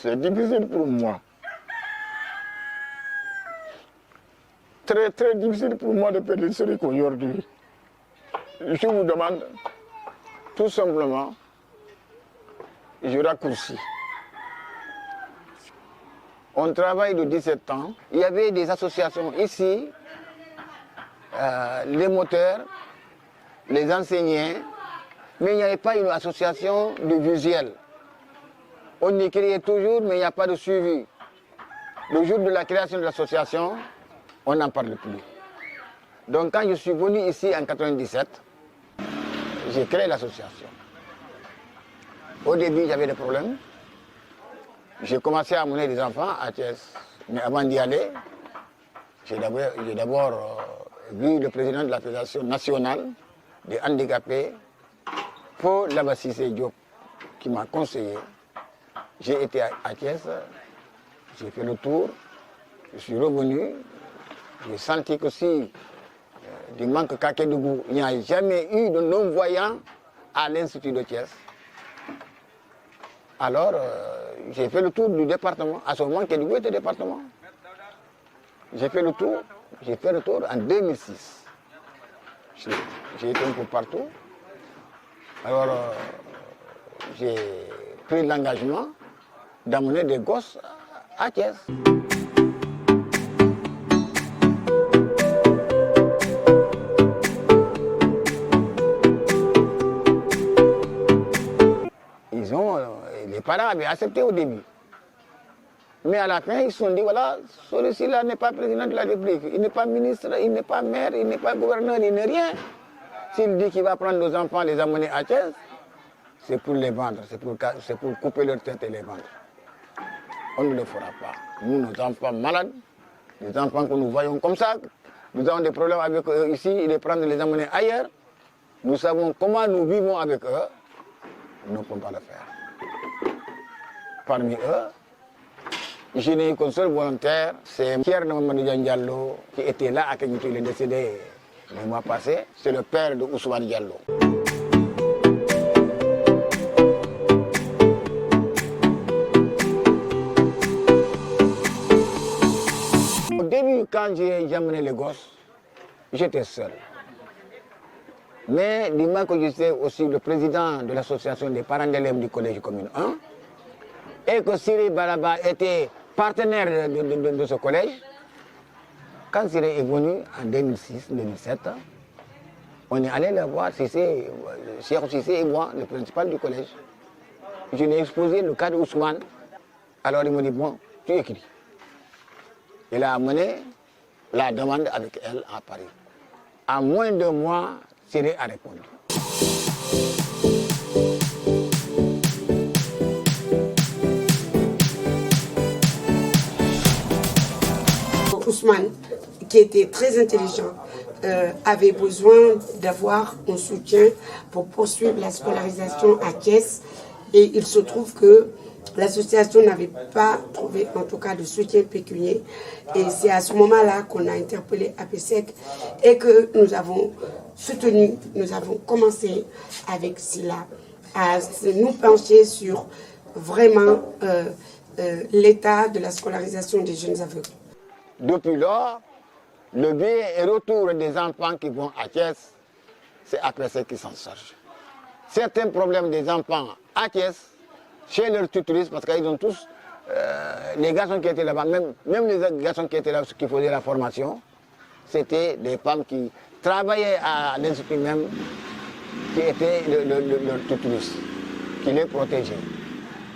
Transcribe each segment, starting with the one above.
C'est difficile pour moi. Très très difficile pour moi de perdre l'historique aujourd'hui. Je vous demande tout simplement, je raccourcis. On travaille de 17 ans. Il y avait des associations ici, les moteurs, les enseignants, mais il n'y avait pas une association de visuels. On y créait toujours, mais il n'y a pas de suivi. Le jour de la création de l'association, on n'en parle plus. Donc quand je suis venu ici en 1997, j'ai créé l'association. Au début, j'avais des problèmes. J'ai commencé à amener des enfants à Thiès. Mais avant d'y aller, j'ai d'abord vu le président de la Fédération nationale des handicapés, Paul Labassissé Diop, qui m'a conseillé. J'ai été à Thiès, j'ai fait le tour, je suis revenu, j'ai senti qu'aussi du manque Kakédougou, il n'y a jamais eu de non-voyants à l'Institut de Thiès. Alors, j'ai fait le tour du département. À ce moment, Kédougou était département. J'ai fait le tour en 2006. J'ai été un peu partout. Alors, j'ai pris l'engagement d'amener des gosses à Thiès. Les parents avaient accepté au début. Mais à la fin, ils se sont dit, voilà, celui-ci-là n'est pas président de la République, il n'est pas ministre, il n'est pas maire, il n'est pas gouverneur, il n'est rien. S'il dit qu'il va prendre nos enfants, les amener à Thiès, c'est pour les vendre, c'est pour couper leur tête et les vendre. On ne le fera pas. Nous, nos enfants malades, les enfants que nous voyons comme ça, nous avons des problèmes avec eux ici, ils les prennent, les amener ailleurs. Nous savons comment nous vivons avec eux, nous ne pouvons pas le faire. Parmi eux, je n'ai eu qu'un seul volontaire, c'est Pierre Mamadou Diallo, qui était là à Kenyutu, il est décédé le mois passé. C'est le père de Ousmane Diallo. Au début, quand j'ai amené les gosses, j'étais seul. Mais du moment que j'étais aussi le président de l'association des parents d'élèves du collège commune 1, et que Siri Balaba était partenaire de ce collège, quand Siri est venu en 2006-2007, on est allé le voir, Cheikh Cissé et moi, le principal du collège. Je lui ai exposé le cas de Ousmane. Alors il m'a dit, bon, tu écris. Il a amené la demande avec elle à Paris. En moins de mois, Siri a répondu. Ousmane, qui était très intelligent, avait besoin d'avoir un soutien pour poursuivre la scolarisation à Thiès. Et il se trouve que l'association n'avait pas trouvé, en tout cas, de soutien pécuniaire. Et c'est à ce moment-là qu'on a interpellé APSEC et que nous avons soutenu, nous avons commencé avec Sila à nous pencher sur vraiment l'état de la scolarisation des jeunes aveugles. Depuis lors, le bien et retour des enfants qui vont à Thiès, c'est APSEC qui s'en charge. Certains problèmes des enfants à Thiès, chez leurs tutrices, parce qu'ils ont tous, les garçons qui étaient là-bas, même les garçons qui étaient là, qui faisaient la formation, c'était des femmes qui travaillaient à l'institut même, qui étaient leurs tutrices, qui les protégeaient.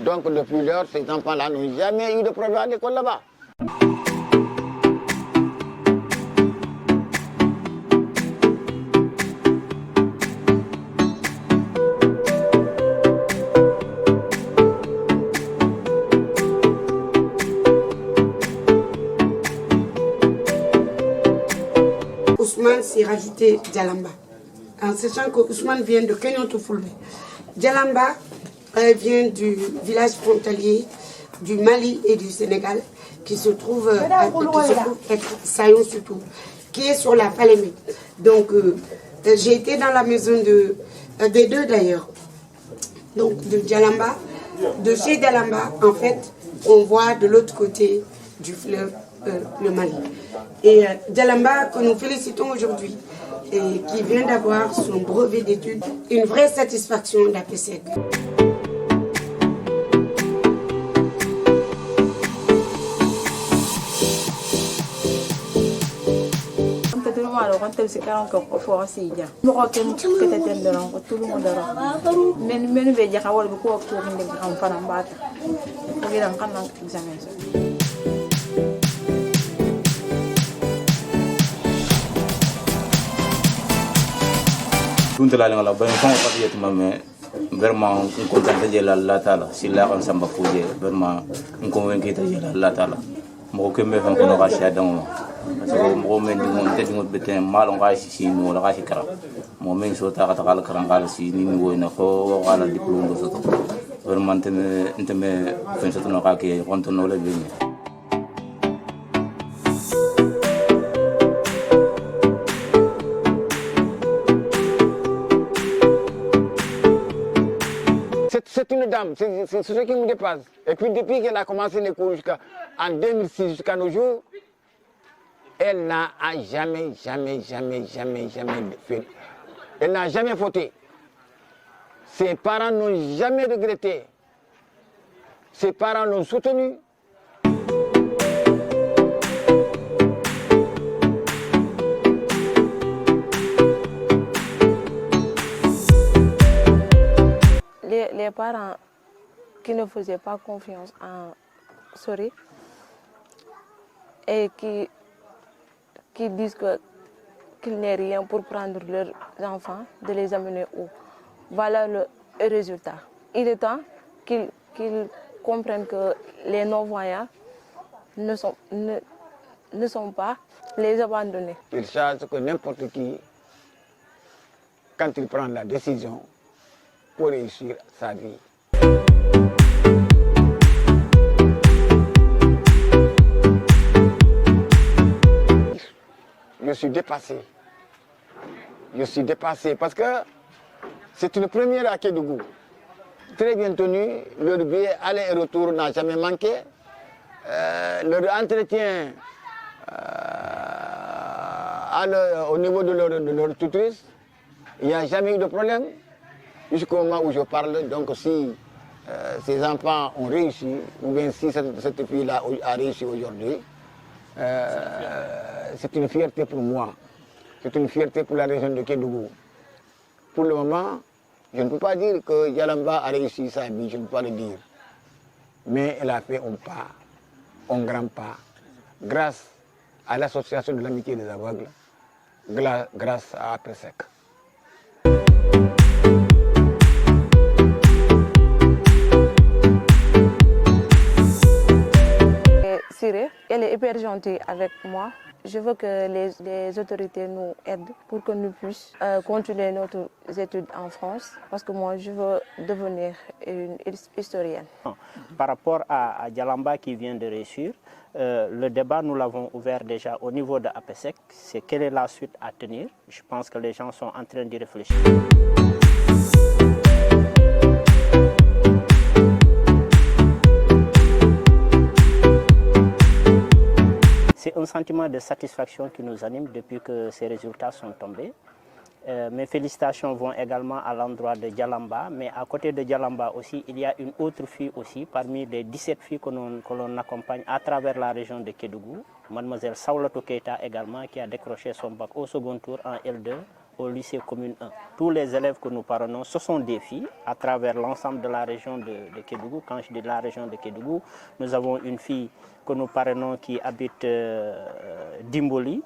Donc depuis lors, ces enfants-là n'ont jamais eu de problème à l'école là-bas. Ousmane s'est rajouté Djalamba. En sachant que Ousmane vient de Kenyon-Toufoulbe. Djalamba vient du village frontalier du Mali et du Sénégal qui se trouve être Sayon surtout, qui est sur la Falémé. Donc j'ai été dans la maison des deux d'ailleurs. Donc de Djalamba, de chez Djalamba, en fait, on voit de l'autre côté du fleuve le Mali. Et Djalamba, que nous félicitons aujourd'hui, et qui vient d'avoir son brevet d'études, une vraie satisfaction d'APSEC. Tunte la ngala ba ko papier tuma me vraiment ko tante je la tala sila on samba fuje vraiment ko wen kita je la tala mo ko me fan ko no gasha dan so mo men di mo te mo beten malon gashi si no la gashi kara mo men so ta ta kala karan kala si ni wo na ko wala diplôme so to vraiment nteme fen so no ka ke on to no le bi. C'est une dame, c'est ce qui me dépasse. Et puis depuis qu'elle a commencé les cours en 2006 jusqu'à nos jours, elle n'a jamais fait. Elle n'a jamais fauté. Ses parents n'ont jamais regretté. Ses parents l'ont soutenue. Les parents qui ne faisaient pas confiance en Sori et qui disent qu'il n'est rien pour prendre leurs enfants, de les amener où. Voilà le résultat. Il est temps qu'ils comprennent que les non-voyants ne sont pas les abandonnés. Ils savent que n'importe qui, quand il prend la décision, pour réussir sa vie. Je suis dépassé. Je suis dépassé parce que c'est une première à Kédougou. Très bien tenu, leur billet aller et retour n'a jamais manqué. Leur entretien au niveau de leur tutrice, il n'y a jamais eu de problème. Jusqu'au moment où je parle, donc si ces enfants ont réussi, ou bien si cette fille-là a réussi aujourd'hui, c'est une fierté pour moi. C'est une fierté pour la région de Kédougou. Pour le moment, je ne peux pas dire que Djalamba a réussi sa vie, je ne peux pas le dire. Mais elle a fait un pas, un grand pas, grâce à l'association de l'amitié des aveugles, grâce à APSEC. Elle est hyper gentille avec moi. Je veux que les autorités nous aident pour que nous puissions continuer nos études en France. Parce que moi, je veux devenir une historienne. Par rapport à Djalamba qui vient de réussir, le débat, nous l'avons ouvert déjà au niveau de APSEC. C'est quelle est la suite à tenir. Je pense que les gens sont en train d'y réfléchir. C'est un sentiment de satisfaction qui nous anime depuis que ces résultats sont tombés. Mes félicitations vont également à l'endroit de Djalamba, mais à côté de Djalamba aussi, il y a une autre fille aussi, parmi les 17 filles que l'on accompagne à travers la région de Kédougou, mademoiselle Saoulatou Keita également, qui a décroché son bac au second tour en L2 au lycée commune 1. Tous les élèves que nous parrainons, ce sont des filles à travers l'ensemble de la région de Kédougou. Quand je dis la région de Kédougou, nous avons une fille que nous parrainons qui habite Dimboli.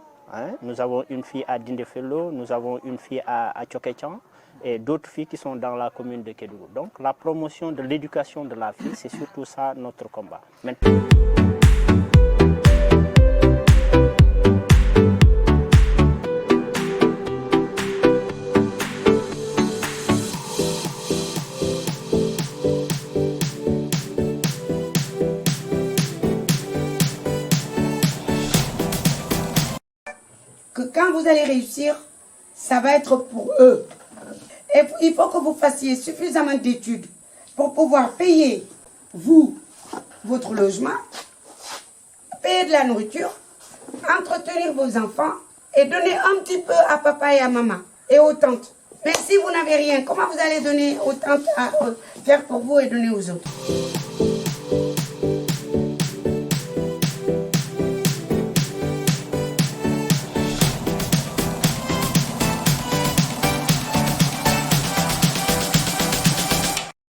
Nous avons une fille à Dindefelo, nous avons une fille à Tchoketchan et d'autres filles qui sont dans la commune de Kédougou. Donc la promotion de l'éducation de la fille, c'est surtout ça notre combat. Maintenant, vous allez réussir, ça va être pour eux. Et il faut que vous fassiez suffisamment d'études pour pouvoir payer, vous, votre logement, payer de la nourriture, entretenir vos enfants et donner un petit peu à papa et à maman et aux tantes. Mais si vous n'avez rien, comment vous allez donner aux tantes à faire pour vous et donner aux autres?